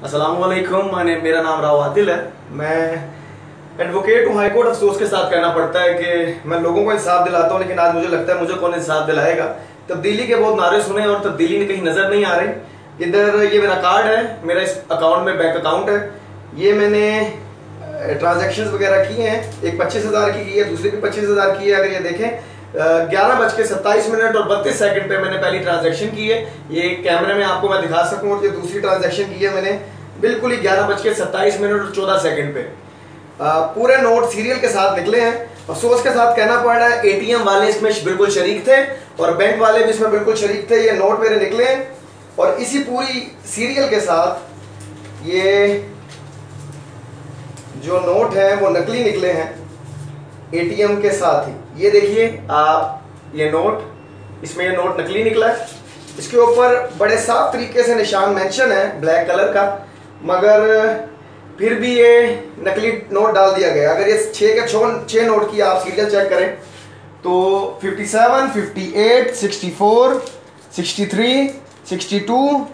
अस्सलामुअलैकुम। मेरा नाम राव आदिल है। मैं एडवोकेट हूँ, हाई कोर्ट। अफसोस के साथ कहना पड़ता है कि मैं लोगों को इंसाफ दिलाता हूँ, लेकिन आज मुझे लगता है मुझे कौन इंसाफ दिलाएगा। तब्दीली के बहुत नारे सुने और तब्दीली कहीं नजर नहीं आ रही। इधर ये मेरा कार्ड है, मेरा इस अकाउंट में बैंक अकाउंट है। ये मैंने ट्रांजेक्शन वगैरह किए हैं। एक 25,000 की है, दूसरी भी 25,000 की है। अगर ये देखें 11:27 और 32 सेकंड पे मैंने पहली ट्रांजैक्शन की है। ये कैमरे में आपको मैं दिखा सकूं। और ये दूसरी ट्रांजैक्शन की है मैंने बिल्कुल ही 11:27 और 14 सेकंड पे। पूरे नोट सीरियल के साथ निकले हैं। अफसोस के साथ कहना पड़ रहा है एटीएम वाले इसमें बिल्कुल शरीक थे और बैंक वाले भी इसमें बिल्कुल शरीक थे। ये नोट मेरे निकले हैं और इसी पूरी सीरियल के साथ ये जो नोट है वो नकली निकले हैं एटीएम के साथ ही। ये देखिए आप, ये नोट, इसमें ये नोट नकली निकला है। इसके ऊपर बड़े साफ तरीके से निशान मेंशन है ब्लैक कलर का, मगर फिर भी ये नकली नोट डाल दिया गया। अगर ये 6 नोट की आप सीरियल चेक करें तो 57, 58, 64, 63, 62,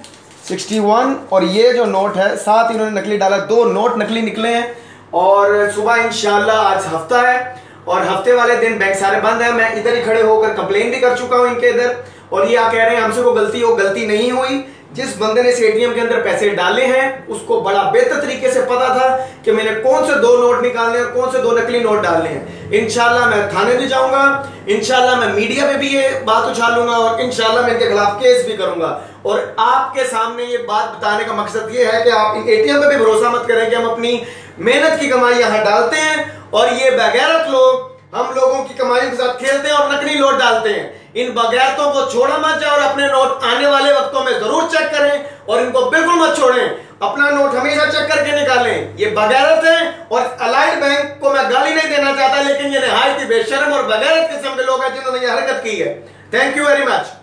61 और ये जो नोट है साथ इन्होंने नकली डाला। 2 नोट नकली निकले हैं। और सुबह इंशाल्लाह, आज हफ्ता है और हफ्ते वाले दिन बैंक सारे बंद है। मैं इधर ही खड़े होकर कंप्लेन भी कर चुका हूं इनके इधर, और ये कह रहे हैं हमसे कोई गलती नहीं हुई। जिस बंदे ने इस एटीएम के अंदर पैसे डाले हैं उसको बड़ा बेहतर तरीके से पता था कि मैंने कौन से 2 नोट निकालने और कौन से 2 नकली नोट डालने हैं। इंशाल्लाह मैं थाने भी जाऊंगा, इंशाल्लाह मैं मीडिया में भी ये बात उछालूंगा और इंशाल्लाह मैं इनके खिलाफ केस भी करूंगा। और आपके सामने ये बात बताने का मकसद ये है कि आप इन एटीएम पे भी भरोसा मत करें कि हम अपनी मेहनत की कमाई यहां डालते हैं और ये बेगैरत लोग हम लोगों की कमाई के साथ खेलते हैं और नकली नोट डालते हैं। इन बगैरतों को छोड़ा मत जाए और अपने नोट आने वाले वक्तों में जरूर चेक करें और इनको बिल्कुल मत छोड़ें। अपना नोट हमेशा चेक करके निकालें। ये बगैरत है और अलाइड बैंक को मैं गाली नहीं देना चाहता, लेकिन ये निहायत ही बेशर्म और बगैरत किस्म के लोग हैं जिन्होंने ये हरकत की है। Thank you very much.